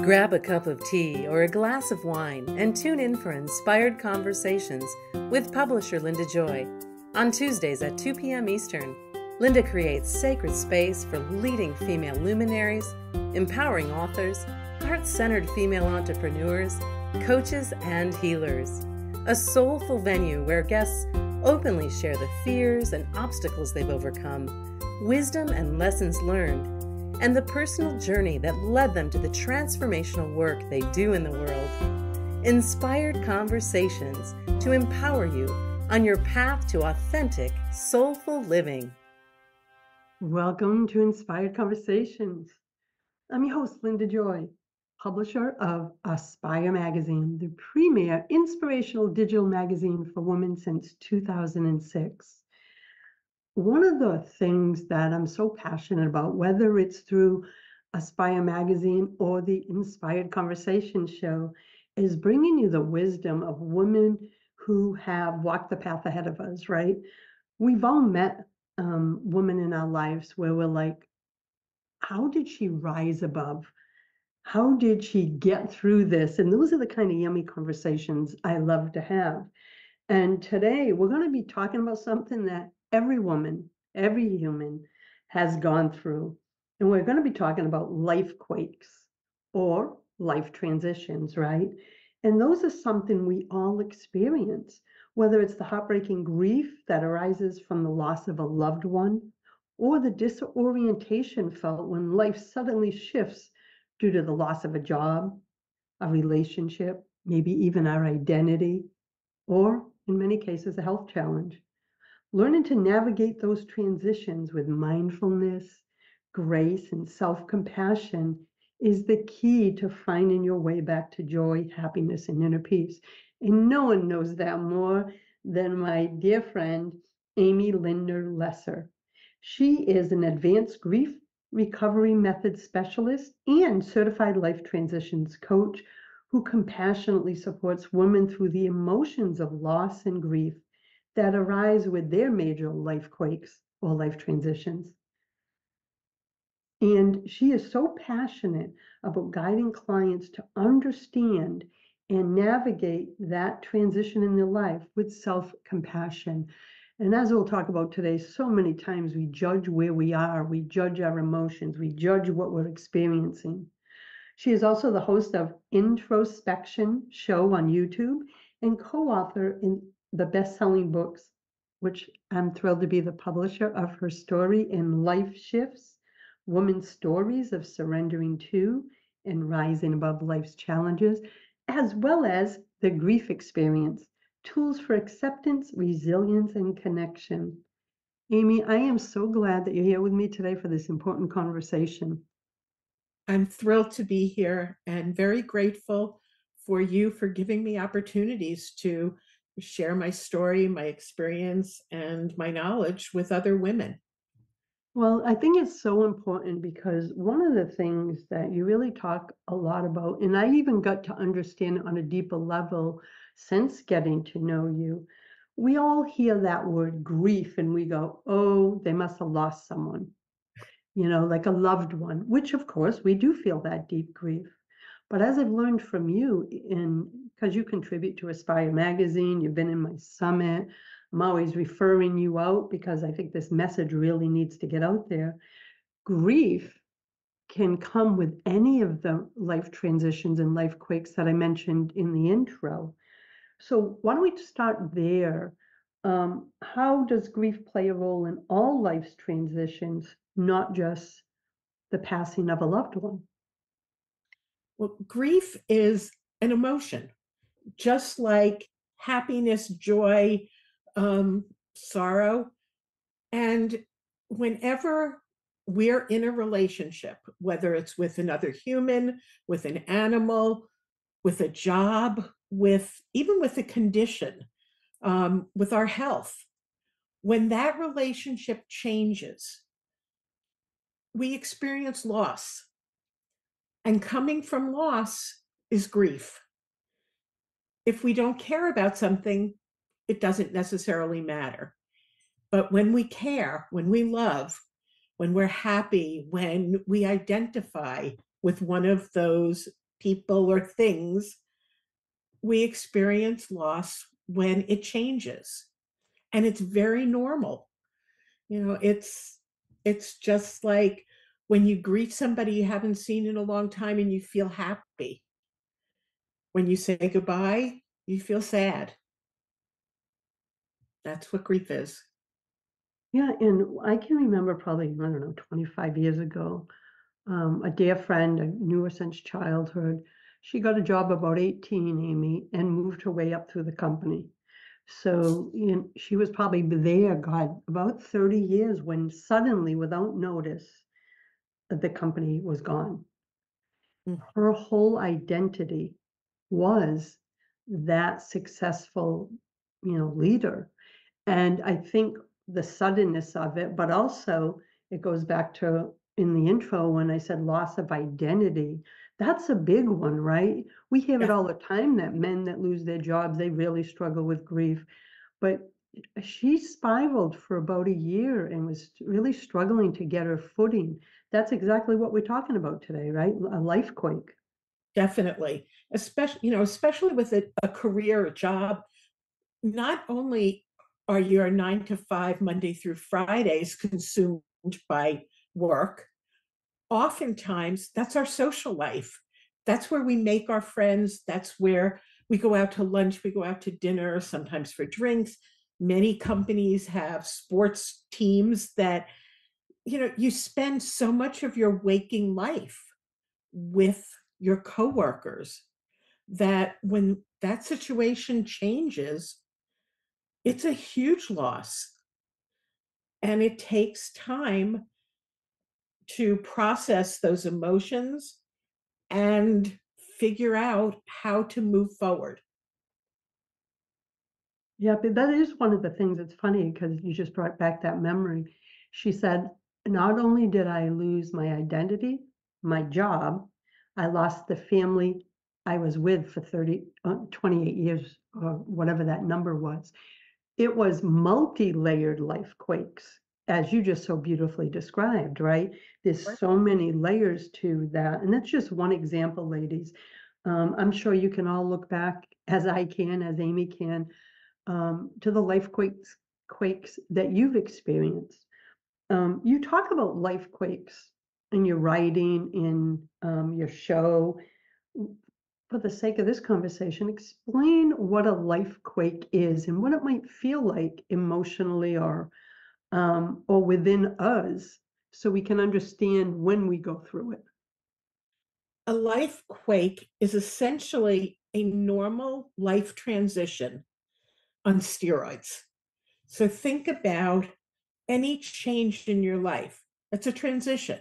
Grab a cup of tea or a glass of wine and tune in for Inspired Conversations with publisher Linda Joy. On Tuesdays at 2 p.m. Eastern, Linda creates sacred space for leading female luminaries, empowering authors, heart-centered female entrepreneurs, coaches, and healers. A soulful venue where guests openly share the fears and obstacles they've overcome, wisdom and lessons learned, and the personal journey that led them to the transformational work they do in the world. Inspired Conversations to empower you on your path to authentic, soulful living. Welcome to Inspired Conversations. I'm your host, Linda Joy, publisher of Aspire Magazine, the premier inspirational digital magazine for women since 2006. One of the things that I'm so passionate about, whether it's through Aspire Magazine or the Inspired Conversation show, is bringing you the wisdom of women who have walked the path ahead of us, right? We've all met women in our lives where we're like, how did she rise above? How did she get through this? And those are the kind of yummy conversations I love to have. And today we're going to be talking about something that every woman, every human has gone through. And we're going to be talking about life quakes or life transitions, right? And those are something we all experience, whether it's the heartbreaking grief that arises from the loss of a loved one, or the disorientation felt when life suddenly shifts due to the loss of a job, a relationship, maybe even our identity, or in many cases, a health challenge. Learning to navigate those transitions with mindfulness, grace, and self-compassion is the key to finding your way back to joy, happiness, and inner peace. And no one knows that more than my dear friend, Amy Lindner-Lesser. She is an advanced grief recovery method specialist and certified life transitions coach who compassionately supports women through the emotions of loss and grief that arise with their major life quakes or life transitions. And she is so passionate about guiding clients to understand and navigate that transition in their life with self-compassion. And as we'll talk about today, so many times we judge where we are, we judge our emotions, we judge what we're experiencing. She is also the host of Introspection Show on YouTube and co-author in the best-selling books, which I'm thrilled to be the publisher of her story in Life Shifts, Women's Stories of Surrendering to and Rising Above Life's Challenges, as well as The Grief Experience, Tools for Acceptance, Resilience, and Connection. Amy, I am so glad that you're here with me today for this important conversation. I'm thrilled to be here and very grateful for you for giving me opportunities to share my story, my experience, and my knowledge with other women. Well, I think it's so important because one of the things that you really talk a lot about, and I even got to understand it on a deeper level since getting to know you, we all hear that word grief and we go, oh, they must have lost someone, like a loved one, which of course we do feel that deep grief. But as I've learned from you, because you contribute to Aspire Magazine, you've been in my summit, I'm always referring you out because I think this message really needs to get out there. Grief can come with any of the life transitions and life quakes that I mentioned in the intro. So why don't we start there? How does grief play a role in all life's transitions, not just the passing of a loved one? Well, grief is an emotion, just like happiness, joy, sorrow. And whenever we're in a relationship, whether it's with another human, with an animal, with a job, even with a condition, with our health, when that relationship changes, we experience loss. And coming from loss is grief. If we don't care about something, it doesn't necessarily matter. But when we care, when we love, when we're happy, when we identify with one of those people, or things, we experience loss when it changes. And it's very normal. It's just like when you greet somebody you haven't seen in a long time and you feel happy. When you say goodbye, you feel sad. That's what grief is. Yeah, and I can remember probably, I don't know, 25 years ago, a dear friend, I knew her since childhood. She got a job about 18, Amy, and moved her way up through the company. So, she was probably there, God, about 30 years when suddenly, without notice, the company was gone. Mm. Her whole identity was that successful, leader. And I think the suddenness of it, but also it goes back to in the intro when I said loss of identity. That's a big one, right? We hear it Yeah, all the time that men that lose their jobs, they really struggle with grief. But she spiraled for about a year and was really struggling to get her footing. That's exactly what we're talking about today, right? A life quake. definitely. Especially with a career, a job. Not only are your 9 to 5 Monday through Fridays consumed by work, oftentimes that's our social life. That's where we make our friends. That's where we go out to lunch, we go out to dinner, sometimes for drinks. Many companies have sports teams that, you spend so much of your waking life with your coworkers that when that situation changes, it's a huge loss. And it takes time to process those emotions and figure out how to move forward. Yeah, but that is one of the things that's funny because you just brought back that memory. She said, not only did I lose my identity, my job, I lost the family I was with for 28 years, or whatever that number was. It was multi-layered life quakes, as you just so beautifully described, right? There's so many layers to that. And that's just one example, ladies. I'm sure you can all look back, as I can, as Amy can, to the life quakes that you've experienced. You talk about life quakes in your writing, in your show. For the sake of this conversation, explain what a life quake is and what it might feel like emotionally or within us, so we can understand when we go through it. A life quake is essentially a normal life transition on steroids. So think about any change in your life. It's a transition.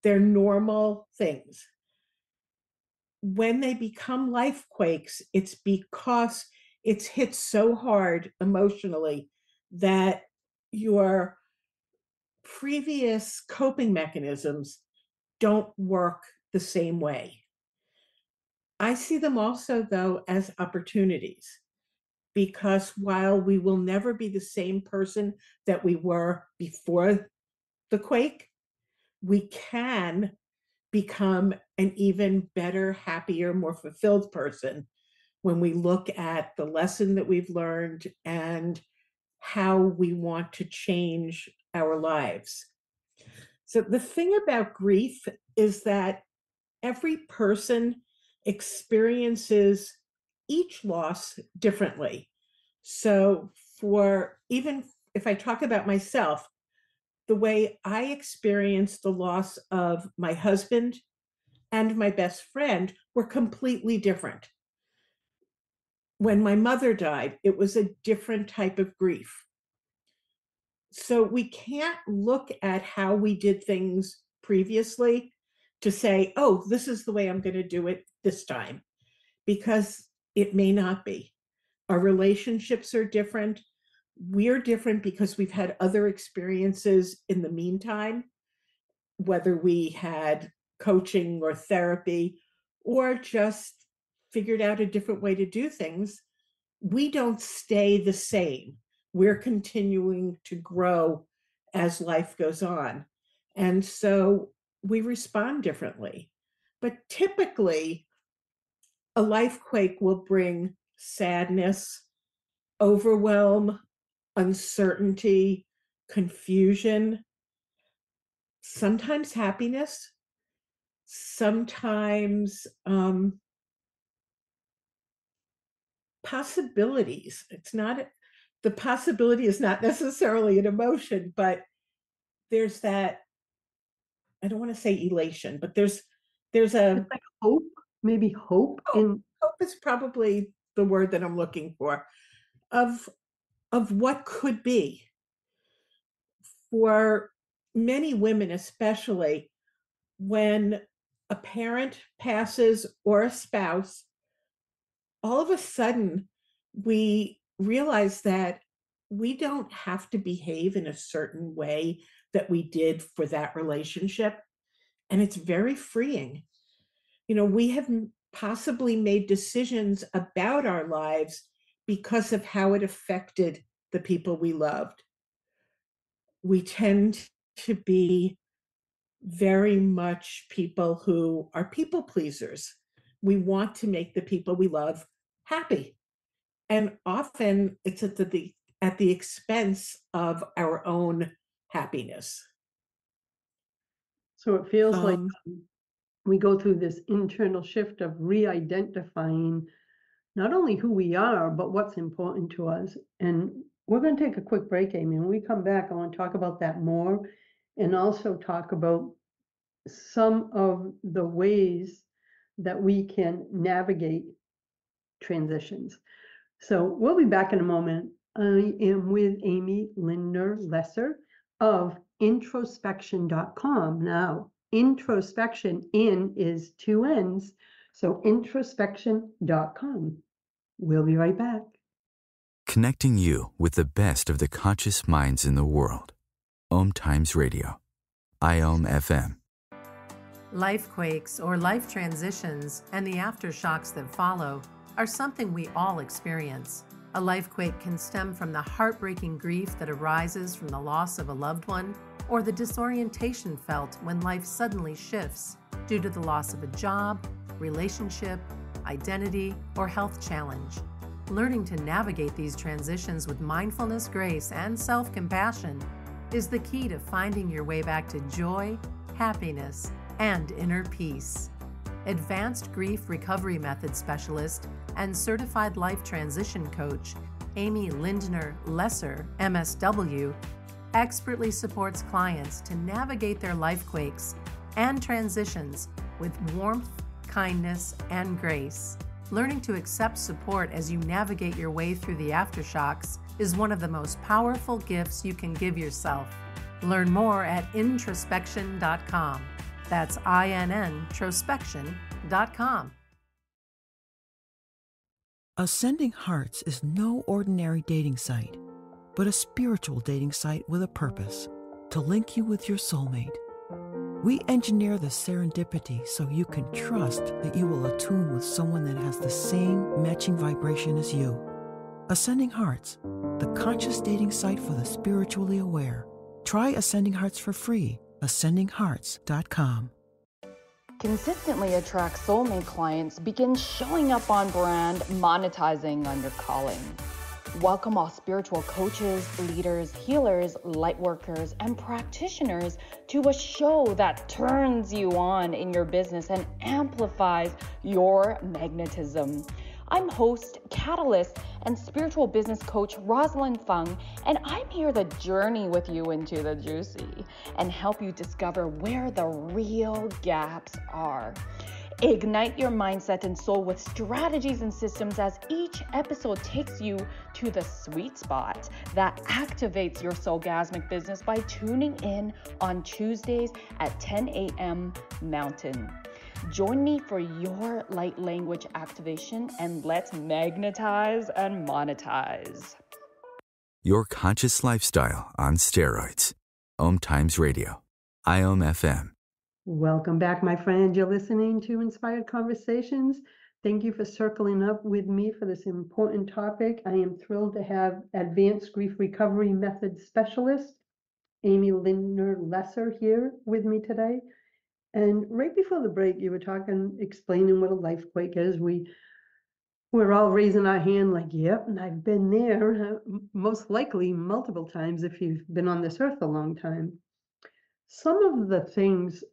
They're normal things. When they become life quakes, it's because it's hit so hard emotionally that your previous coping mechanisms don't work the same way. I see them also, though, as opportunities, because while we will never be the same person that we were before the quake, we can become an even better, happier, more fulfilled person when we look at the lesson that we've learned and how we want to change our lives. So, the thing about grief is that every person experiences each loss differently. So, for even if I talk about myself, the way I experienced the loss of my husband and my best friend were completely different. When my mother died, it was a different type of grief. So we can't look at how we did things previously to say, oh, this is the way I'm going to do it this time, because it may not be. Our relationships are different. We're different because we've had other experiences in the meantime, whether we had coaching or therapy or just figured out a different way to do things. We don't stay the same. We're continuing to grow as life goes on. And so we respond differently. But typically, a life quake will bring sadness, overwhelm, uncertainty, confusion, sometimes happiness, sometimes possibilities. It's not, the possibility is not necessarily an emotion, but there's that, I don't want to say elation, but there's a It's like hope, maybe hope in. hope is probably the word that I'm looking for, of what could be. For many women, especially when a parent passes or a spouse, all of a sudden we realize that we don't have to behave in a certain way that we did for that relationship. And it's very freeing. We have possibly made decisions about our lives because of how it affected the people we loved. We tend to be very much people who are people pleasers. We want to make the people we love happy. And often it's at the expense of our own happiness. So it feels like Um, we go through this internal shift of re-identifying not only who we are, but what's important to us. And we're going to take a quick break, Amy. When we come back, I want to talk about that more and also talk about some of the ways that we can navigate transitions. So we'll be back in a moment. I am with Amy Lindner-Lesser of introspection.com. Now, introspection, in is two N's, so introspection.com. We'll be right back. Connecting you with the best of the conscious minds in the world. Om Times Radio. IOM FM. Life quakes or life transitions and the aftershocks that follow are something we all experience. A life quake can stem from the heartbreaking grief that arises from the loss of a loved one, or the disorientation felt when life suddenly shifts due to the loss of a job, relationship, identity, or health challenge. Learning to navigate these transitions with mindfulness, grace, and self-compassion is the key to finding your way back to joy, happiness, and inner peace. Advanced Grief Recovery Method Specialist and Certified Life Transition Coach, Amy Lindner-Lesser, MSW, expertly supports clients to navigate their life quakes and transitions with warmth, kindness, and grace. Learning to accept support as you navigate your way through the aftershocks is one of the most powerful gifts you can give yourself. Learn more at introspection.com. That's introspection.com. Ascending Hearts is no ordinary dating site, but a spiritual dating site with a purpose, to link you with your soulmate. We engineer the serendipity so you can trust that you will attune with someone that has the same matching vibration as you. Ascending Hearts, the conscious dating site for the spiritually aware. Try Ascending Hearts for free. ascendinghearts.com. Consistently attract soulmate clients, begin showing up on brand, monetizing on your calling. Welcome all spiritual coaches, leaders, healers, light workers, and practitioners to a show that turns you on in your business and amplifies your magnetism. I'm host, catalyst, and spiritual business coach Rosalind Fung, and I'm here to journey with you into the juicy and help you discover where the real gaps are. Ignite your mindset and soul with strategies and systems as each episode takes you to the sweet spot that activates your soulgasmic business by tuning in on Tuesdays at 10 a.m. Mountain. Join me for your light language activation and let's magnetize and monetize. Your conscious lifestyle on steroids. Om Times Radio. IOM FM. Welcome back, my friend. You're listening to Inspired Conversations. Thank you for circling up with me for this important topic. I am thrilled to have Advanced Grief Recovery Method Specialist, Amy Lindner-Lesser, here with me today. And right before the break, you were explaining what a life quake is. We're all raising our hand like, yep, and I've been there, most likely multiple times if you've been on this earth a long time. Some of the things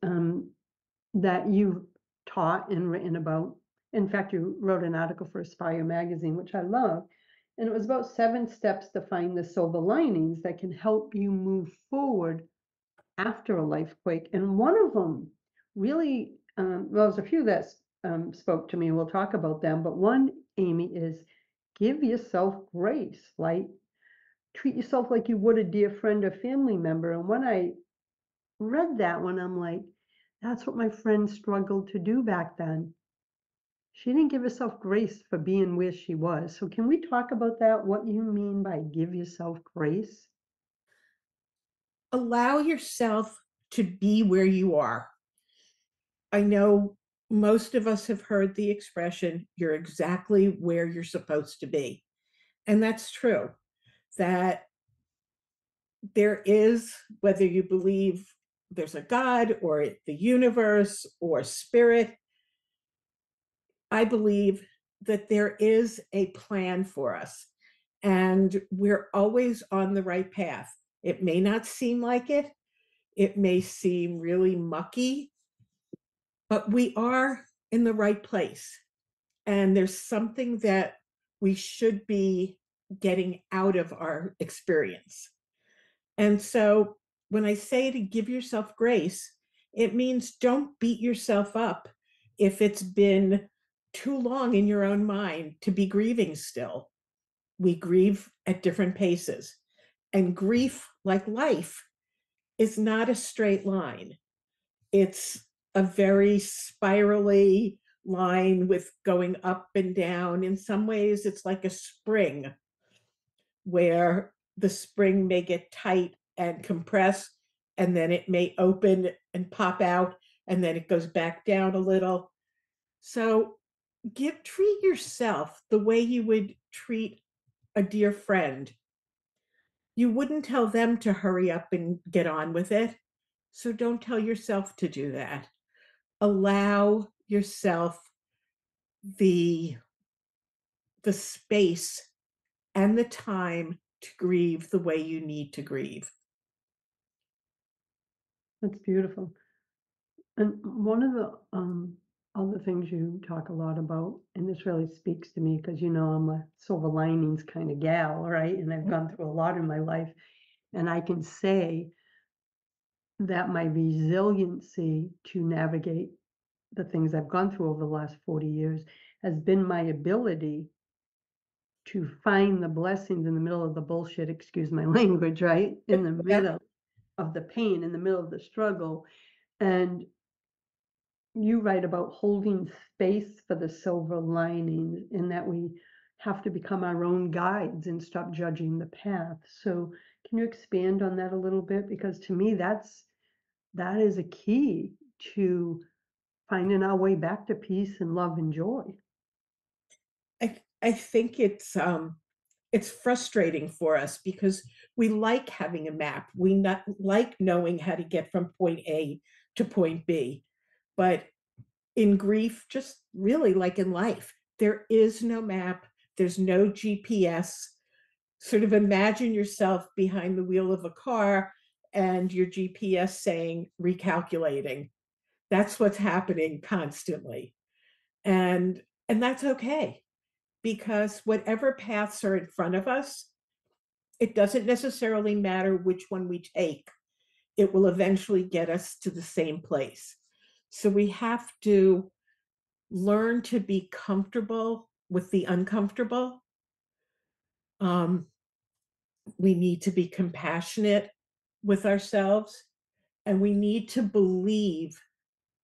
that you've taught and written about, in fact, you wrote an article for Aspire magazine, which I love, and it was about 7 steps to find the silver linings that can help you move forward after a life quake. And one of them really, well, there's a few that spoke to me. We'll talk about them. But one, Amy, is give yourself grace. Like, treat yourself like you would a dear friend or family member. And when I read that one, I'm like, that's what my friend struggled to do back then. She didn't give herself grace for being where she was. So can we talk about that? What you mean by give yourself grace? Allow yourself to be where you are. I know most of us have heard the expression, you're exactly where you're supposed to be. And that's true, that there is, whether you believe there's a God or the universe or spirit, I believe that there is a plan for us and we're always on the right path. It may not seem like it. It may seem really mucky, but we are in the right place. And there's something that we should be getting out of our experience. And so when I say to give yourself grace, it means don't beat yourself up if it's been too long in your own mind to be grieving still. We grieve at different paces. And grief, like life, is not a straight line. It's a very spirally line with going up and down. In some ways, it's like a spring where the spring may get tight and compress, and then it may open and pop out, and then it goes back down a little. So treat yourself the way you would treat a dear friend. You wouldn't tell them to hurry up and get on with it. So don't tell yourself to do that. Allow yourself the space and the time to grieve the way you need to grieve. That's beautiful. And one of the other things you talk a lot about, and this really speaks to me because, I'm a silver linings kind of gal, right? And I've gone through a lot in my life. And I can say that my resiliency to navigate the things I've gone through over the last 40 years has been my ability to find the blessings in the middle of the bullshit, excuse my language, right? In the middle of the pain, in the middle of the struggle. And you write about holding space for the silver linings, in that we have to become our own guides and stop judging the path. So can you expand on that a little bit? Because to me, that is a key to finding our way back to peace and love and joy. I think it's frustrating for us because we like having a map. We not like knowing how to get from point A to point B. But in grief, just really like in life, there is no map, there's no GPS. Sort of imagine yourself behind the wheel of a car and your GPS saying recalculating. That's what's happening constantly. And that's okay, because whatever paths are in front of us, it doesn't necessarily matter which one we take. It will eventually get us to the same place. So we have to learn to be comfortable with the uncomfortable. We need to be compassionate with ourselves, and we need to believe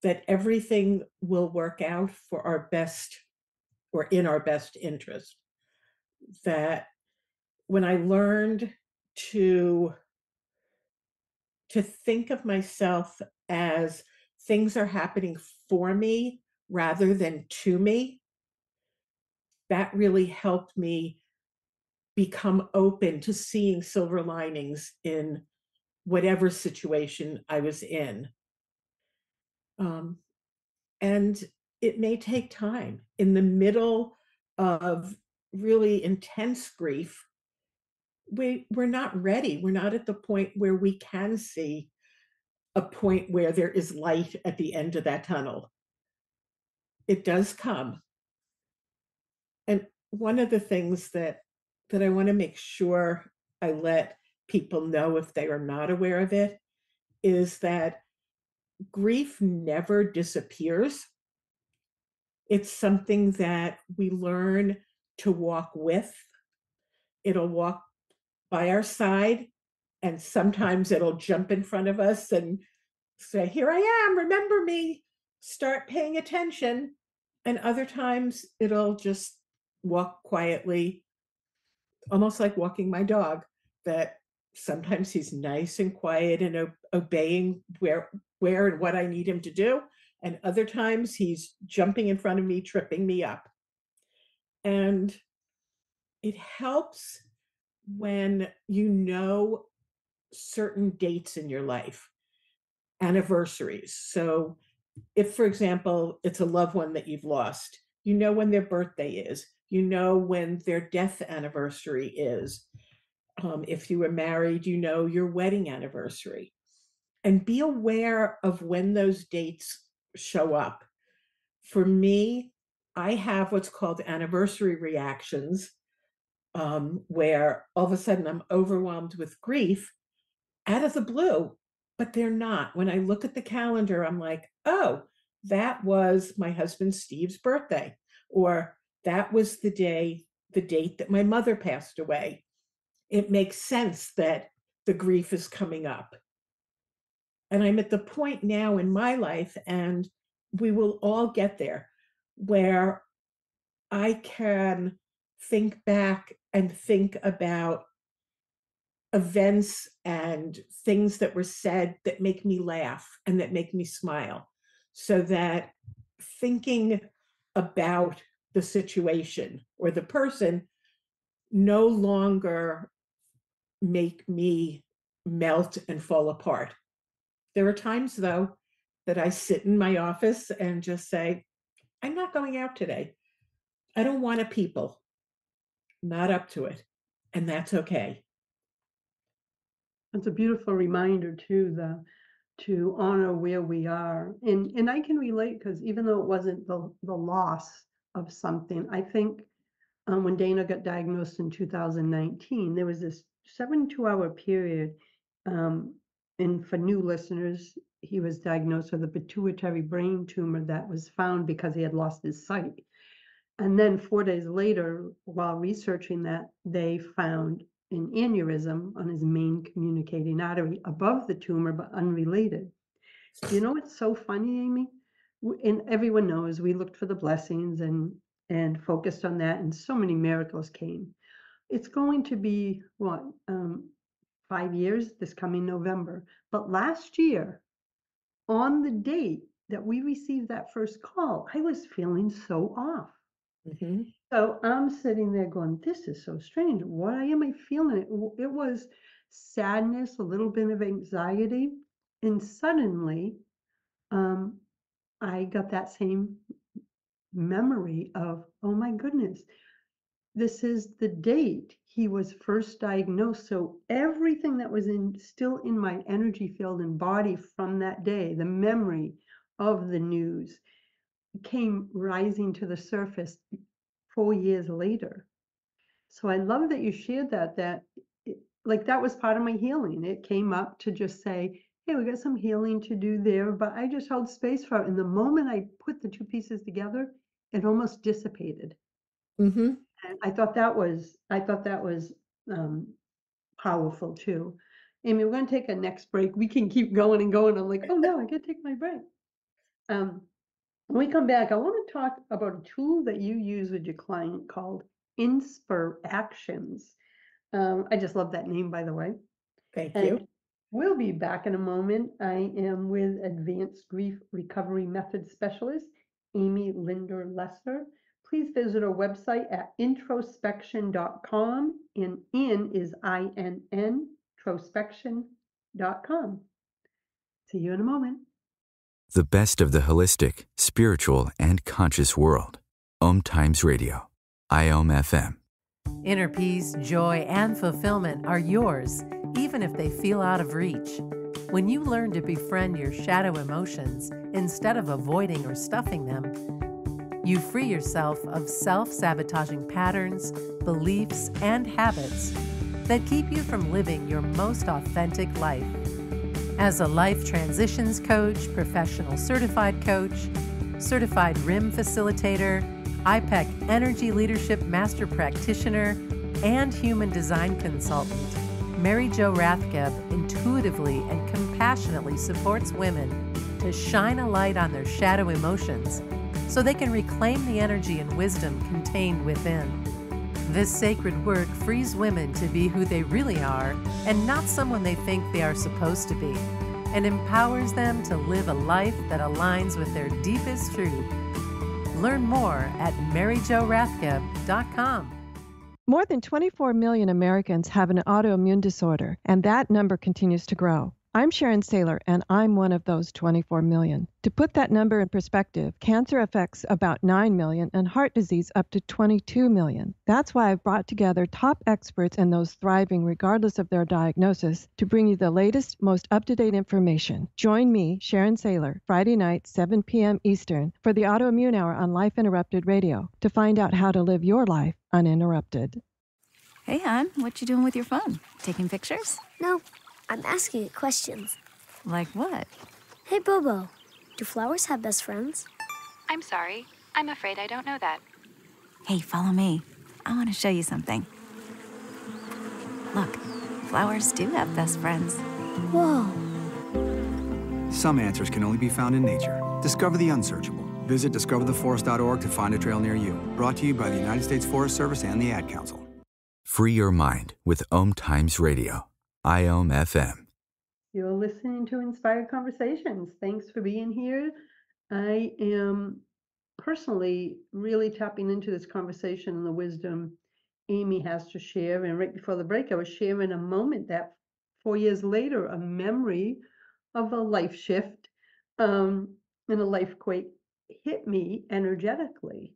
that everything will work out for our best or in our best interest. That when I learned to think of myself as things are happening for me rather than to me, that really helped me become open to seeing silver linings in whatever situation I was in. And it may take time. In the middle of really intense grief, we're not ready. We're not at the point where we can see a point where there is light at the end of that tunnel. It does come. And one of the things that I want to make sure I let people know if they are not aware of it is that grief never disappears. It's something that we learn to walk with. It'll walk by our side, and sometimes it'll jump in front of us and say, "Here I am, remember me, start paying attention." And other times it'll just walk quietly, almost like walking my dog, that sometimes he's nice and quiet and obeying where and what I need him to do. And other times he's jumping in front of me, tripping me up. And it helps when you know certain dates in your life, anniversaries. So if, for example, it's a loved one that you've lost, you know when their birthday is, you know when their death anniversary is. If you were married, you know your wedding anniversary. And be aware of when those dates show up. For me, I have what's called anniversary reactions, where all of a sudden I'm overwhelmed with grief out of the blue, but they're not. When I look at the calendar, I'm like, oh, that was my husband Steve's birthday, or that was the date that my mother passed away. It makes sense that the grief is coming up. And I'm at the point now in my life, and we will all get there, where I can think back and think about events and things that were said that make me laugh and that make me smile, so that thinking about the situation or the person no longer make me melt and fall apart. There are times, though, that I sit in my office and just say, I'm not going out today. I don't want to people, not up to it. And that's okay. It's a beautiful reminder too, to honor where we are. And I can relate, because even though it wasn't the loss of something, I think when Dana got diagnosed in 2019, there was this 72-hour period. And for new listeners, he was diagnosed with a pituitary brain tumor that was found because he had lost his sight. And then 4 days later, while researching that, they found an aneurysm on his main communicating artery above the tumor, but unrelated. You know, it's so funny, Amy? And everyone knows we looked for the blessings and focused on that, and so many miracles came. It's going to be, 5 years this coming November. But last year, on the date that we received that first call, I was feeling so off. Mm-hmm. So I'm sitting there going, this is so strange. Why am I feeling it? It was sadness, a little bit of anxiety. And suddenly, I got that same memory of, oh my goodness, this is the date he was first diagnosed. So everything that was still in my energy field and body from that day, the memory of the news, came rising to the surface 4 years later. So I love that you shared that like that was part of my healing. It came up to just say, hey, we got some healing to do there, but I just held space for it. And the moment I put the two pieces together, it almost dissipated. Mm-hmm. And I thought that was powerful too. Amy, we're going to take a next break. We can keep going and going. I'm like, oh no, I got to take my break. When we come back, I want to talk about a tool that you use with your client called Inspiractions. I just love that name, by the way. Thank And you. we'll be back in a moment. I am with Advanced Grief Recovery Method Specialist, Amy Lindner-Lesser. Please visit our website at introspection.com, and in is INN, trospection.com. See you in a moment. The best of the holistic, spiritual, and conscious world. Om Times Radio. IOM FM. Inner peace, joy, and fulfillment are yours, even if they feel out of reach. When you learn to befriend your shadow emotions instead of avoiding or stuffing them, you free yourself of self-sabotaging patterns, beliefs, and habits that keep you from living your most authentic life. As a life transitions coach, professional certified coach, certified RIM facilitator, IPEC Energy Leadership Master Practitioner, and Human Design Consultant, Mary Jo Rathgeb intuitively and compassionately supports women to shine a light on their shadow emotions so they can reclaim the energy and wisdom contained within. This sacred work frees women to be who they really are and not someone they think they are supposed to be, and empowers them to live a life that aligns with their deepest truth. Learn more at maryjorathgeb.com. More than 24 million Americans have an autoimmune disorder, and that number continues to grow. I'm Sharon Saylor, and I'm one of those 24 million. To put that number in perspective, cancer affects about 9 million and heart disease up to 22 million. That's why I've brought together top experts and those thriving regardless of their diagnosis to bring you the latest, most up-to-date information. Join me, Sharon Saylor, Friday night, 7 p.m. Eastern, for the Autoimmune Hour on Life Interrupted Radio to find out how to live your life uninterrupted. Hey, hon, what you doing with your phone? Taking pictures? No, I'm asking it questions. Like what? Hey, Bobo, do flowers have best friends? I'm sorry. I'm afraid I don't know that. Hey, follow me. I want to show you something. Look, flowers do have best friends. Whoa. Some answers can only be found in nature. Discover the unsearchable. Visit discovertheforest.org to find a trail near you. Brought to you by the United States Forest Service and the Ad Council. Free your mind with Om Times Radio. IOM FM. You're listening to Inspired Conversations. Thanks for being here. I am personally really tapping into this conversation and the wisdom Amy has to share. And right before the break, I was sharing a moment that 4 years later, a memory of a life shift and a life quake hit me energetically.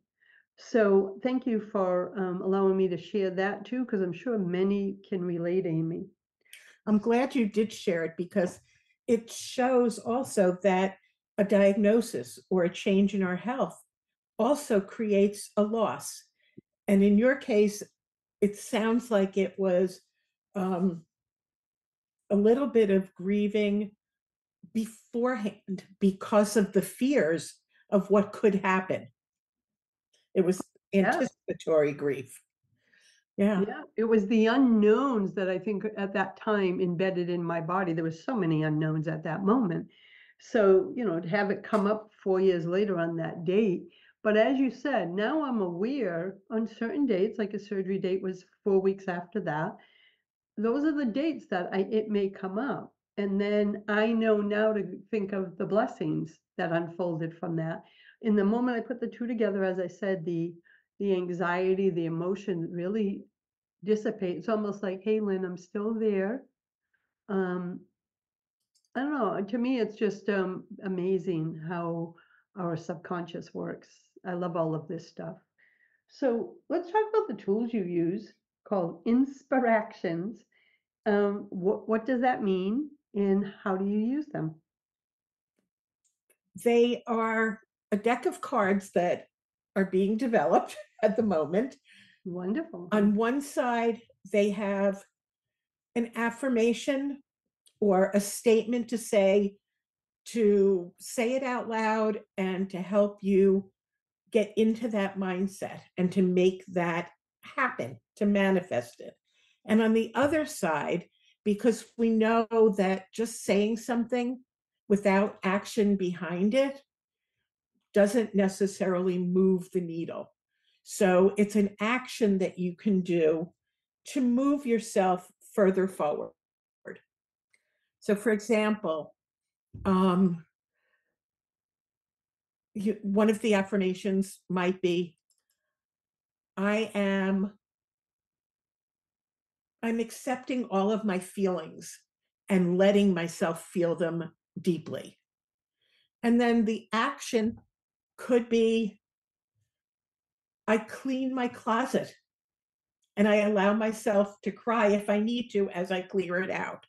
So thank you for allowing me to share that too, because I'm sure many can relate, Amy. I'm glad you did share it because it shows also that a diagnosis or a change in our health also creates a loss. And in your case, it sounds like it was a little bit of grieving beforehand because of the fears of what could happen. It was anticipatory grief. Yeah, it was the unknowns that I think at that time embedded in my body. There was so many unknowns at that moment. So, to have it come up 4 years later on that date. But as you said, now I'm aware on certain dates, like a surgery date was 4 weeks after that. Those are the dates that it may come up. And then I know now to think of the blessings that unfolded from that. In the moment I put the two together, as I said, the anxiety, the emotion really dissipate. It's almost like, hey, Lynn, I'm still there. I don't know. To me, it's just amazing how our subconscious works. I love all of this stuff. So let's talk about the tools you use called Inspiractions. What does that mean and how do you use them? They are a deck of cards that are being developed at the moment. Wonderful. On one side, they have an affirmation or a statement to say it out loud and to help you get into that mindset and to make that happen, to manifest it. And on the other side, because we know that just saying something without action behind it doesn't necessarily move the needle. So it's an action that you can do to move yourself further forward. So for example, one of the affirmations might be, I'm accepting all of my feelings and letting myself feel them deeply. And then the action could be, I clean my closet and I allow myself to cry if I need to as I clear it out.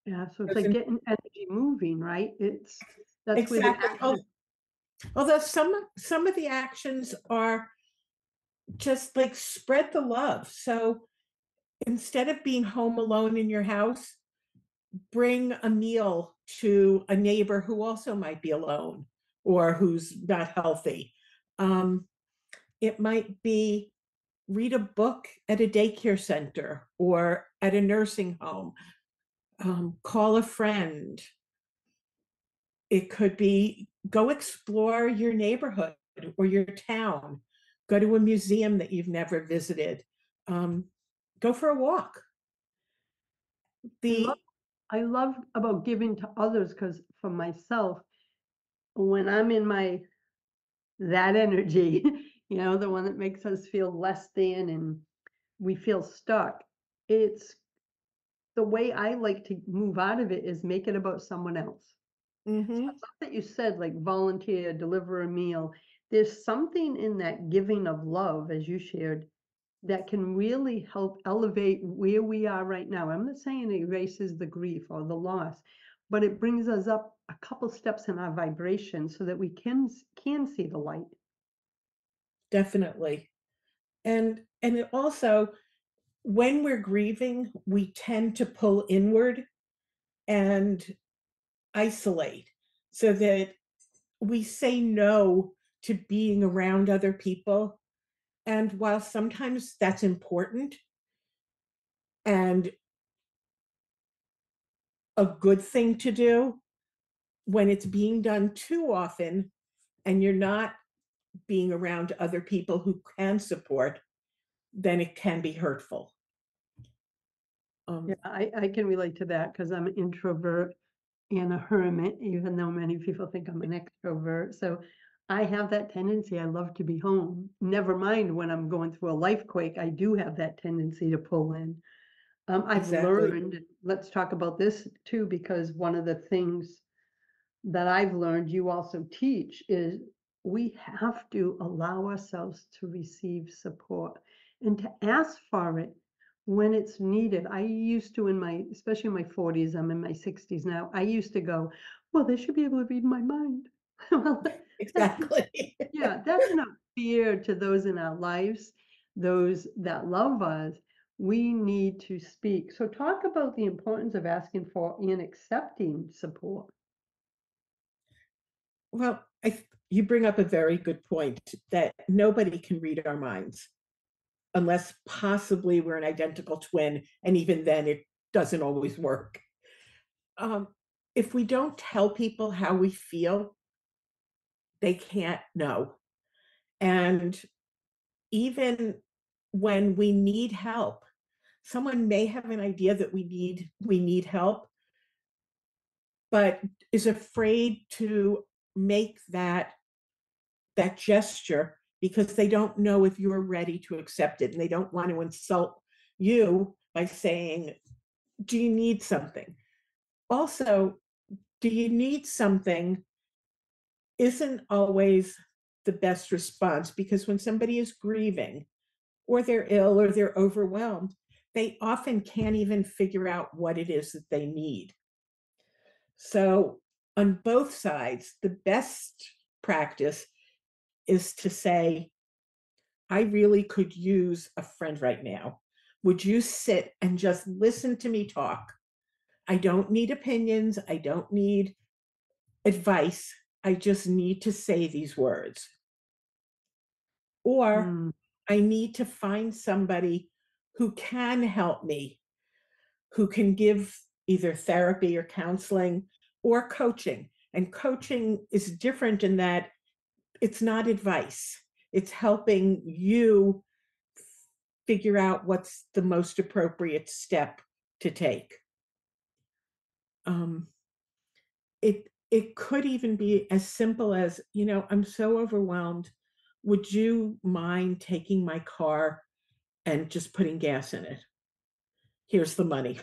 Yeah, so it's like getting energy moving, right? That's exactly. where the action. Although some of the actions are just like spread the love. So instead of being home alone in your house, bring a meal to a neighbor who also might be alone or who's not healthy. It might be read a book at a daycare center or at a nursing home. Call a friend. It could be go explore your neighborhood or your town. Go to a museum that you've never visited. Go for a walk. I love about giving to others, because for myself, when I'm in that energy, the one that makes us feel less than and we feel stuck, it's the way I like to move out of it is make it about someone else. So I love that you said, like, volunteer, deliver a meal. There's something in that giving of love, as you shared, that can really help elevate where we are right now. I'm not saying it erases the grief or the loss, but it brings us up a couple steps in our vibration so that we can see the light. Definitely. And it also, when we're grieving, we tend to pull inward and isolate so that we say no to being around other people. And while sometimes that's important and a good thing to do, when it's being done too often and you're not being around other people who can support, then it can be hurtful. Yeah, I can relate to that because I'm an introvert and a hermit, even though many people think I'm an extrovert. So I have that tendency. I love to be home. Never mind when I'm going through a life quake, I do have that tendency to pull in. I've learned, let's talk about this too, because one of the things that I've learned you also teach is we have to allow ourselves to receive support and to ask for it when it's needed. I used to, especially in my 40s, I'm in my 60s now, I used to go, well, they should be able to read my mind. Exactly. Yeah, that's not fair to those in our lives, those that love us. We need to speak. So talk about the importance of asking for and accepting support. Well, you bring up a very good point that nobody can read our minds unless possibly we're an identical twin. And even then, it doesn't always work. If we don't tell people how we feel, they can't know. And even when we need help, someone may have an idea that we need help, but is afraid to make that gesture because they don't know if you're ready to accept it, and they don't want to insult you by saying, do you need something? Also, do you need something isn't always the best response, because when somebody is grieving or they're ill or they're overwhelmed, they often can't even figure out what it is that they need. So on both sides, the best practice is to say, I really could use a friend right now. Would you sit and just listen to me talk? I don't need opinions. I don't need advice. I just need to say these words. Or I need to find somebody who can help me, who can give either therapy or counseling or coaching. And coaching is different in that it's not advice. It's helping you figure out what's the most appropriate step to take. It could even be as simple as, I'm so overwhelmed. Would you mind taking my car and just putting gas in it? Here's the money.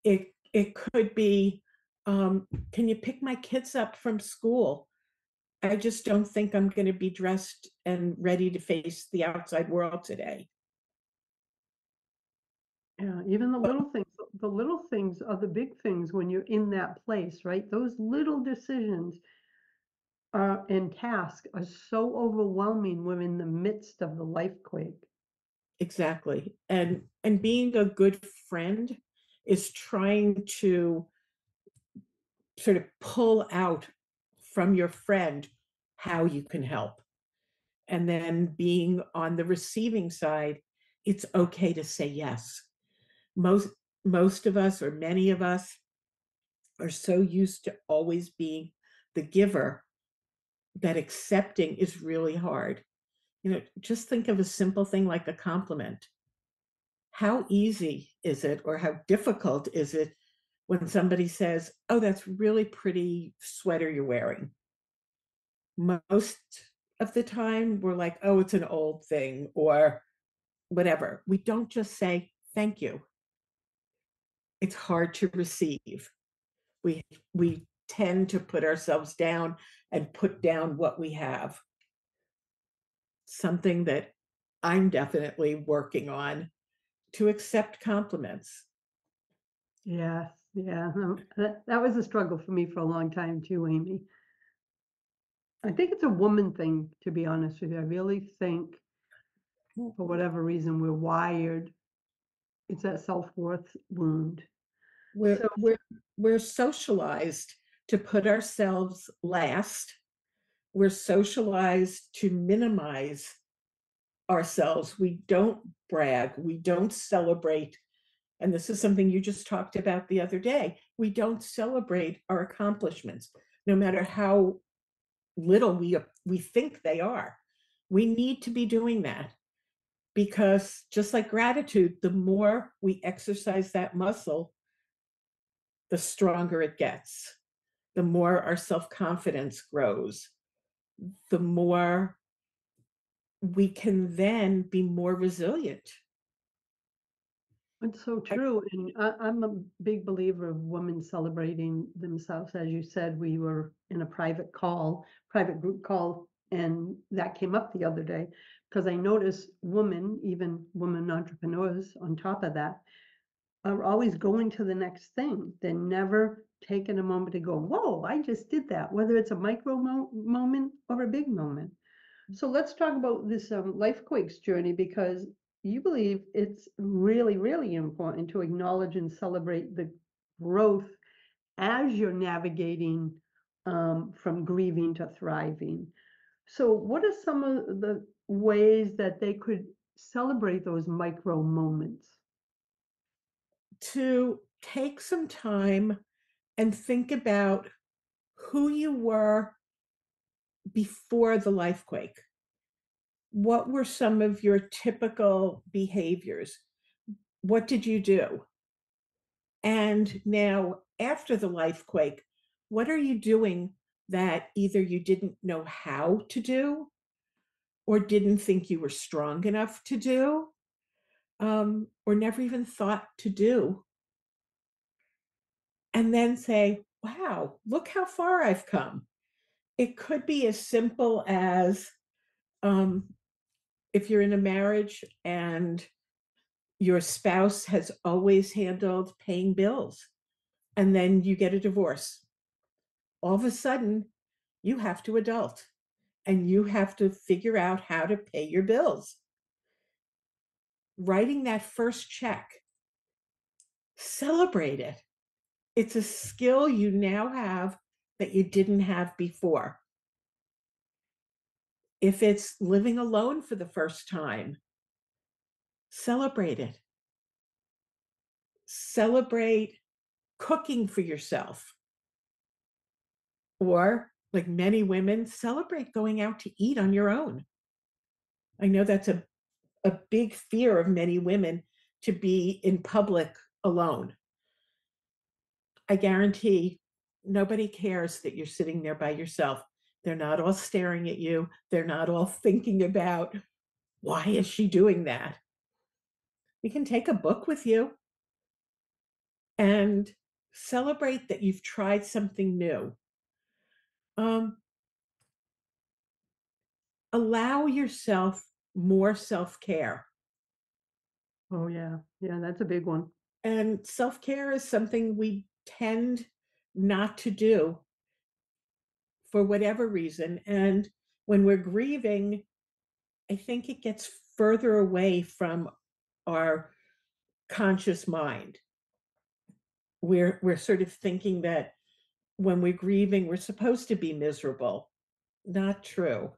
It could be, Can you pick my kids up from school? I just don't think I'm going to be dressed and ready to face the outside world today. Yeah, even the little things are the big things when you're in that place, right? Those little decisions and tasks are so overwhelming when in the midst of the life quake. Exactly. And being a good friend is trying to sort of pull out from your friend how you can help. And then being on the receiving side, it's okay to say yes. Most of us, or many of us, are so used to always being the giver that accepting is really hard. Just think of a simple thing like a compliment. How easy is it, or how difficult is it when somebody says, "Oh, that's really pretty sweater you're wearing"? Most of the time, we're like, "Oh, it's an old thing," or whatever. We don't just say thank you. It's hard to receive. We tend to put ourselves down and put down what we have. Something that I'm definitely working on, to accept compliments. Yes, yeah. That was a struggle for me for a long time too, Amy. I think it's a woman thing, to be honest with you. I really think for whatever reason we're wired. It's that self-worth wound. We're socialized to put ourselves last. We're socialized to minimize ourselves. We don't brag. We don't celebrate. And this is something you just talked about the other day. We don't celebrate our accomplishments, no matter how little we think they are. We need to be doing that, because just like gratitude, the more we exercise that muscle, the stronger it gets, the more our self-confidence grows, the more we can then be more resilient. It's so true. And I'm a big believer of women celebrating themselves. As you said, we were in a private group call, and that came up the other day because I noticed even women entrepreneurs on top of that, are always going to the next thing. They're never taking a moment to go, whoa, I just did that, whether it's a micro moment or a big moment. So let's talk about this LifeQuakes journey, because you believe it's really, really important to acknowledge and celebrate the growth as you're navigating from grieving to thriving. So what are some of the ways that they could celebrate those micro moments? To take some time and think about who you were before the lifequake. What were some of your typical behaviors? What did you do? And now, after the lifequake, what are you doing that either you didn't know how to do, or didn't think you were strong enough to do, or never even thought to do? And then say, wow, look how far I've come. It could be as simple as, if you're in a marriage and your spouse has always handled paying bills, and then you get a divorce. All of a sudden, you have to adult and you have to figure out how to pay your bills. Writing that first check, celebrate it. It's a skill you now have that you didn't have before. If it's living alone for the first time, celebrate it. Celebrate cooking for yourself. Or, like many women, celebrate going out to eat on your own. I know that's a big fear of many women, to be in public alone. I guarantee nobody cares that you're sitting there by yourself. They're not all staring at you. They're not all thinking about, why is she doing that? You can take a book with you and Celebrate that you've tried something new. Allow yourself more self-care. Oh, yeah. Yeah, that's a big one. And self-care is something we tend not to do for whatever reason. And when we're grieving, I think it gets further away from our conscious mind. We're sort of thinking that when we're grieving, we're supposed to be miserable. Not true.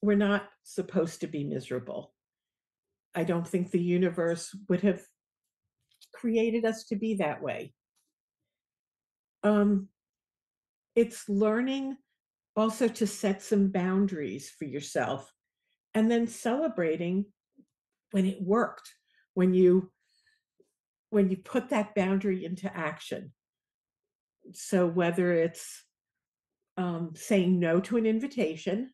We're not supposed to be miserable. I don't think the universe would have created us to be that way. It's learning also to set some boundaries for yourself and then celebrating when it worked, when you put that boundary into action. So whether it's saying no to an invitation,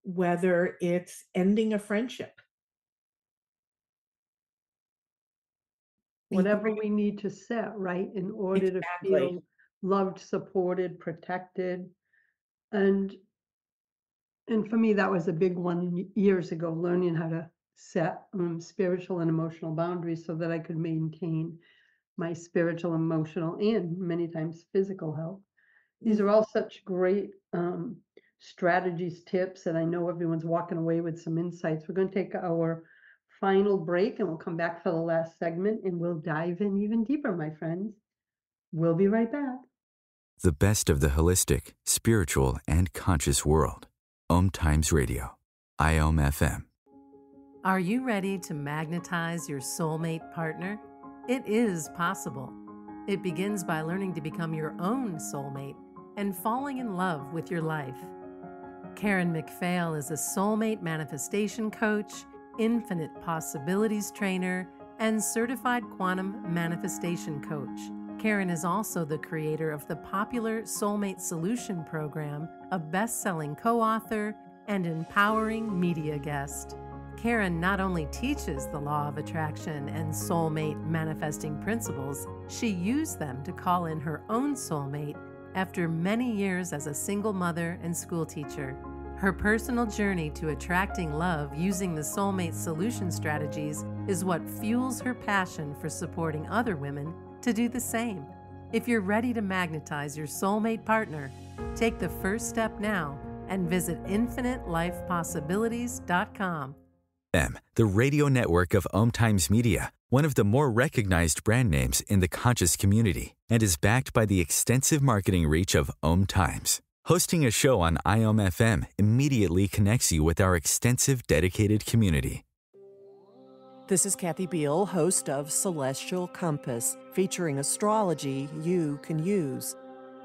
whether it's ending a friendship. Whatever we need to set, right, in order to feel loved, supported, protected. And for me, that was a big one years ago, learning how to set spiritual and emotional boundaries so that I could maintain my spiritual, emotional, and many times physical health. These are all such great strategies, tips, and I know everyone's walking away with some insights. We're going to take our final break and we'll come back for the last segment and we'll dive in even deeper, my friends. We'll be right back. The best of the holistic, spiritual, and conscious world. Om Times Radio. IOM FM. Are you ready to magnetize your soulmate partner? It is possible. It begins by learning to become your own soulmate and falling in love with your life. Karen McPhail is a soulmate manifestation coach, infinite possibilities trainer, and certified quantum manifestation coach. Karen is also the creator of the popular Soulmate Solution program, a best-selling co-author, and empowering media guest. Karen not only teaches the law of attraction and soulmate manifesting principles, she used them to call in her own soulmate after many years as a single mother and school teacher. Her personal journey to attracting love using the soulmate solution strategies is what fuels her passion for supporting other women to do the same. If you're ready to magnetize your soulmate partner, take the first step now and visit infinitelifepossibilities.com. The radio network of Om Times Media, one of the more recognized brand names in the conscious community, and is backed by the extensive marketing reach of Om Times. Hosting a show on IOM FM immediately connects you with our extensive dedicated community. This is Kathy Beal, host of Celestial Compass, featuring astrology you can use.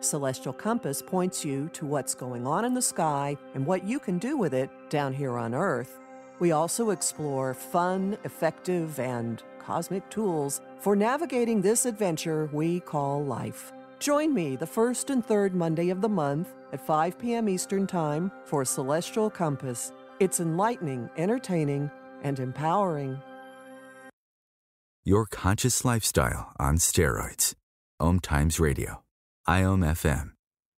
Celestial Compass points you to what's going on in the sky and what you can do with it down here on Earth. We also explore fun, effective, and cosmic tools for navigating this adventure we call life. Join me the first and third Monday of the month at 5 p.m. Eastern Time for Celestial Compass. It's enlightening, entertaining, and empowering. Your conscious lifestyle on steroids. Om Times Radio. IOM FM.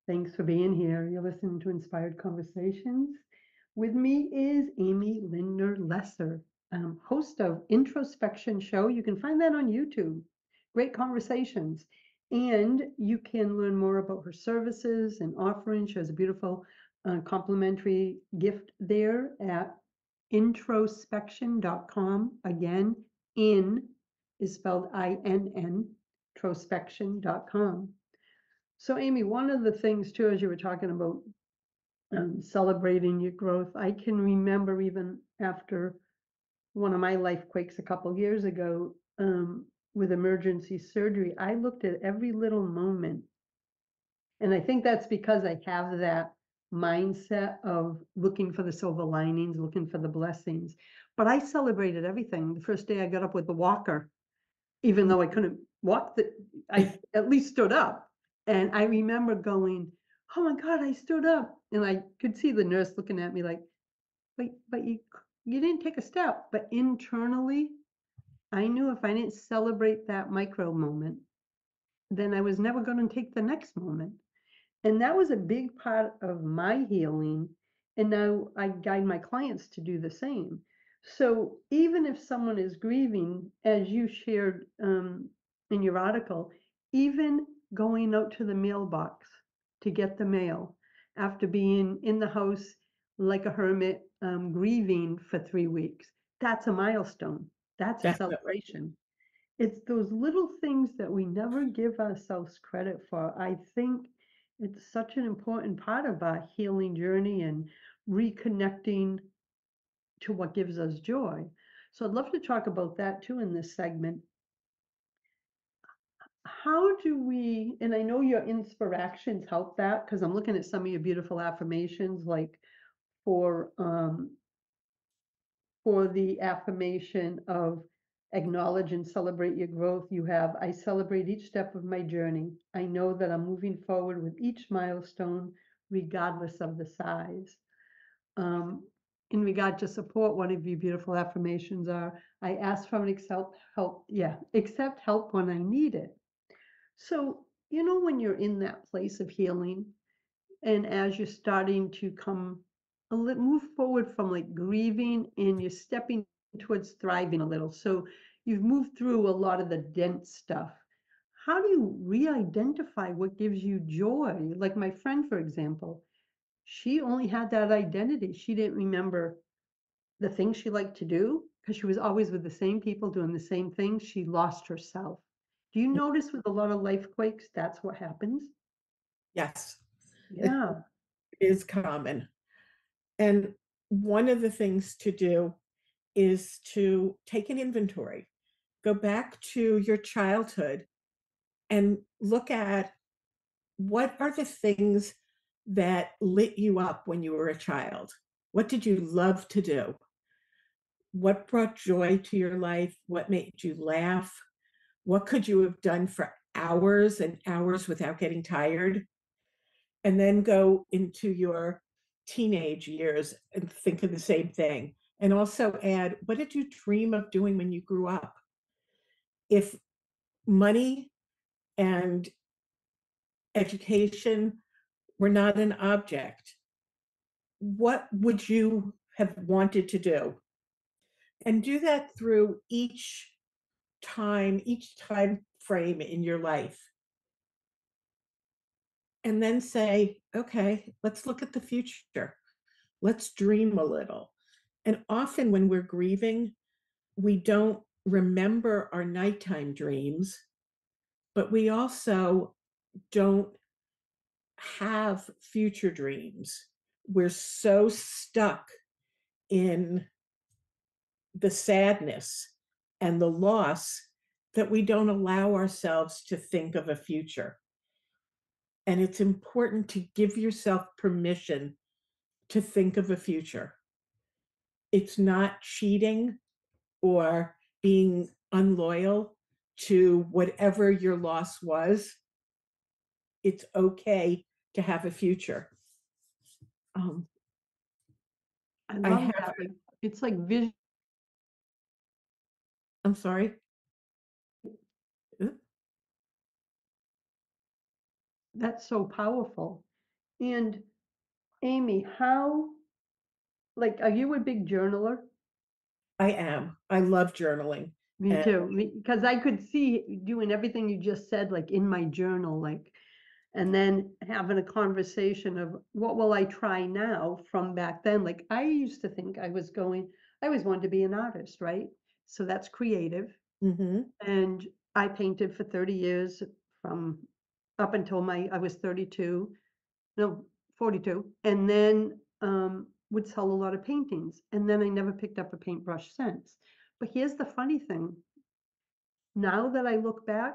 Thanks for being here. You're listening to Inspired Conversations. With me is Amy Lindner-Lesser, host of Introspection Show. You can find that on YouTube. Great conversations. And you can learn more about her services and offerings. She has a beautiful complimentary gift there at introspection.com. Again, in is spelled I-N-N, introspection.com. So Amy, one of the things too, as you were talking about celebrating your growth, I can remember even after one of my life quakes a couple years ago with emergency surgery, I looked at every little moment. And I think that's because I have that mindset of looking for the silver linings, looking for the blessings. But I celebrated everything. The first day I got up with the walker, even though I couldn't walk, I at least stood up. And I remember going, oh my God, I stood up. And I could see the nurse looking at me like, but you didn't take a step. But internally, I knew if I didn't celebrate that micro moment, then I was never going to take the next moment. And that was a big part of my healing. And now I guide my clients to do the same. So even if someone is grieving, as you shared in your article, even going out to the mailbox to get the mail after being in the house like a hermit, grieving for 3 weeks, that's a milestone. That's a Definitely. celebration. It's those little things that we never give ourselves credit for. I think it's such an important part of our healing journey and reconnecting to what gives us joy. So I'd love to talk about that too in this segment. How do we, and I know your inspirations help that because I'm looking at some of your beautiful affirmations, like for the affirmation of acknowledge and celebrate your growth, you have, I celebrate each step of my journey. I know that I'm moving forward with each milestone, regardless of the size. In regard to support, one of your beautiful affirmations are, I ask for and accept help when I need it. So, when you're in that place of healing, and as you're starting to move forward from like grieving and you're stepping towards thriving a little. So you've moved through a lot of the dense stuff. How do you re-identify what gives you joy? Like my friend, for example, she only had that identity. She didn't remember the things she liked to do because she was always with the same people doing the same things. She lost herself. Do you notice with a lot of life quakes, that's what happens? Yes. Yeah. It is common. And one of the things to do is to take an inventory, go back to your childhood and look at what are the things that lit you up when you were a child? What did you love to do? What brought joy to your life? What made you laugh? What could you have done for hours and hours without getting tired? And then go into your teenage years and think of the same thing. And also add, what did you dream of doing when you grew up? If money and education were not an object, what would you have wanted to do? And do that through each time frame in your life. And then say, okay, let's look at the future. Let's dream a little. And often when we're grieving, we don't remember our nighttime dreams, but we also don't have future dreams. We're so stuck in the sadness and the loss that we don't allow ourselves to think of a future. And it's important to give yourself permission to think of a future. It's not cheating or being unloyal to whatever your loss was. It's okay to have a future. I love that. It's like vision. I'm sorry. That's so powerful. And Amy, are you a big journaler? I am. I love journaling. Me too, because I could see doing everything you just said, like in my journal, and then having a conversation of what will I try now from back then. Like I used to think I always wanted to be an artist, right? So that's creative. Mm-hmm. And I painted for 30 years from up until I was 32, no, 42. And then would sell a lot of paintings. And then I never picked up a paintbrush since. But here's the funny thing. Now that I look back,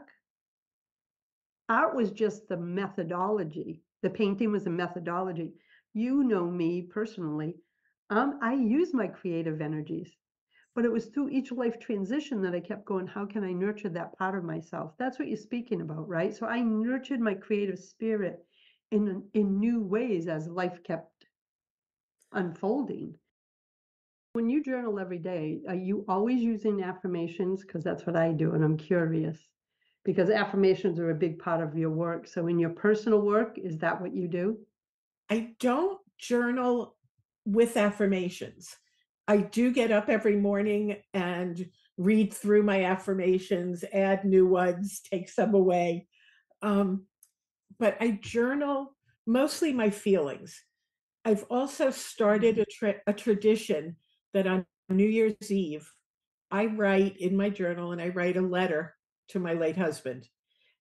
art was just the methodology. The painting was a methodology. You know me personally. I use my creative energies, but it was through each life transition that I kept going, how can I nurture that part of myself? That's what you're speaking about, right? So I nurtured my creative spirit in new ways as life kept unfolding. When you journal every day, are you always using affirmations? Because that's what I do, and I'm curious. Because affirmations are a big part of your work. So in your personal work, is that what you do? I don't journal with affirmations. I do get up every morning and read through my affirmations, add new ones, take some away. But I journal mostly my feelings. I've also started a tradition that on New Year's Eve, I write in my journal and I write a letter to my late husband.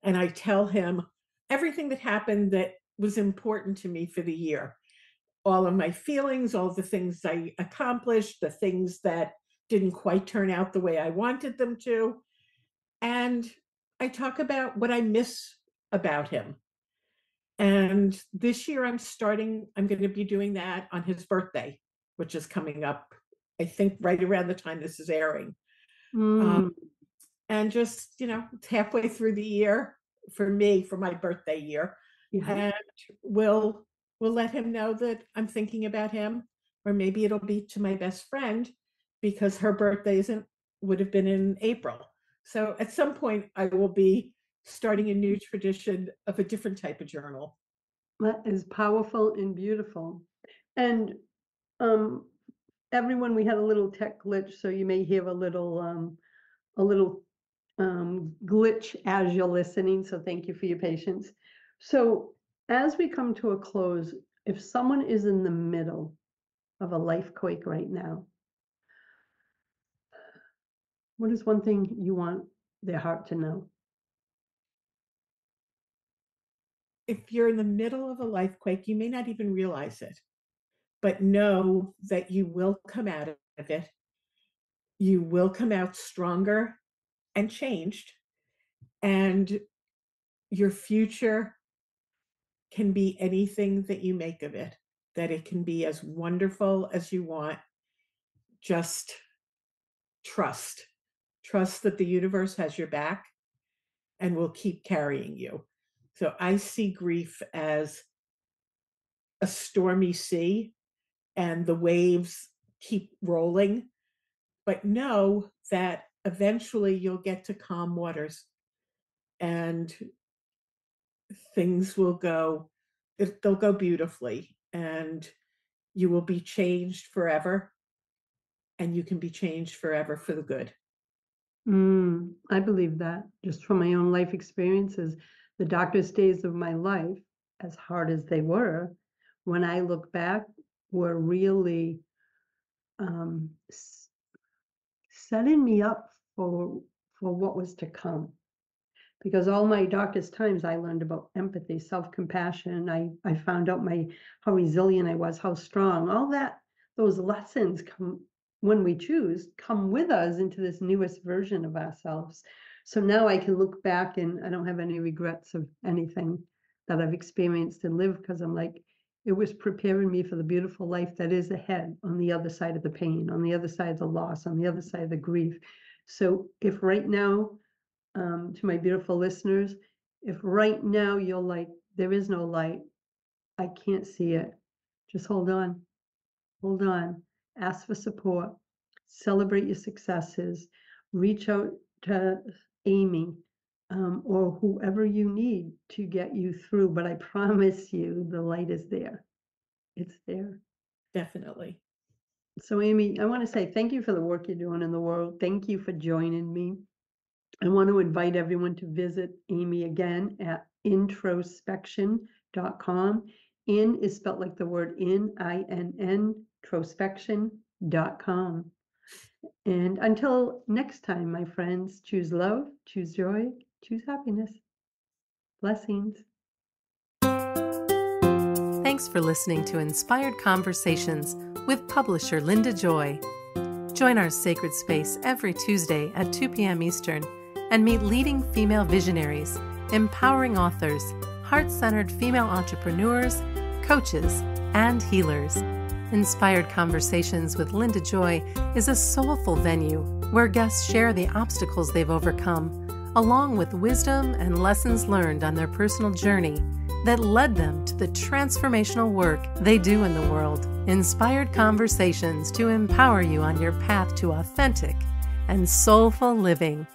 And I tell him everything that happened that was important to me for the year. All of my feelings, all the things I accomplished, the things that didn't quite turn out the way I wanted them to. And I talk about what I miss about him. And this year I'm going to be doing that on his birthday, which is coming up, I think, right around the time this is airing. And just, it's halfway through the year for me, for my birthday year. Yeah. And we'll let him know that I'm thinking about him, or maybe it'll be to my best friend because her birthday would have been in April. So at some point I will be starting a new tradition of a different type of journal. That is powerful and beautiful. And everyone, we had a little tech glitch, so you may hear a little glitch as you're listening. So thank you for your patience. So as we come to a close, if someone is in the middle of a life quake right now, what is one thing you want their heart to know? If you're in the middle of a life quake, you may not even realize it, but know that you will come out of it. You will come out stronger and changed, and your future can be anything that you make of it, that it can be as wonderful as you want. Just trust that the universe has your back and will keep carrying you. So I see grief as a stormy sea, and the waves keep rolling, but know that eventually you'll get to calm waters and things will they'll go beautifully, and you will be changed forever, and you can be changed forever for the good. I believe that just from my own life experiences, the darkest days of my life, as hard as they were, when I look back, were really setting me up for what was to come. Because all my darkest times, I learned about empathy, self-compassion. I found out how resilient I was, how strong. All that, those lessons come when we choose, come with us into this newest version of ourselves. So now I can look back and I don't have any regrets of anything that I've experienced and lived, because I'm like, it was preparing me for the beautiful life that is ahead, on the other side of the pain, on the other side of the loss, on the other side of the grief. So if right now, to my beautiful listeners, if right now you're like, there is no light, I can't see it, just hold on, ask for support, celebrate your successes, reach out to Amy or whoever you need to get you through. But I promise you, the light is there. It's there. Definitely. So Amy, I want to say thank you for the work you're doing in the world. Thank you for joining me. I want to invite everyone to visit Amy again at introspection.com. In is spelled like the word in, I-N-N, introspection.com. And until next time, my friends, choose love, choose joy, choose happiness. Blessings. Thanks for listening to Inspired Conversations with publisher Linda Joy. Join our sacred space every Tuesday at 2 p.m. Eastern and meet leading female visionaries, empowering authors, heart-centered female entrepreneurs, coaches, and healers. Inspired Conversations with Linda Joy is a soulful venue where guests share the obstacles they've overcome, along with wisdom and lessons learned on their personal journey that led them to the transformational work they do in the world. Inspired conversations to empower you on your path to authentic and soulful living.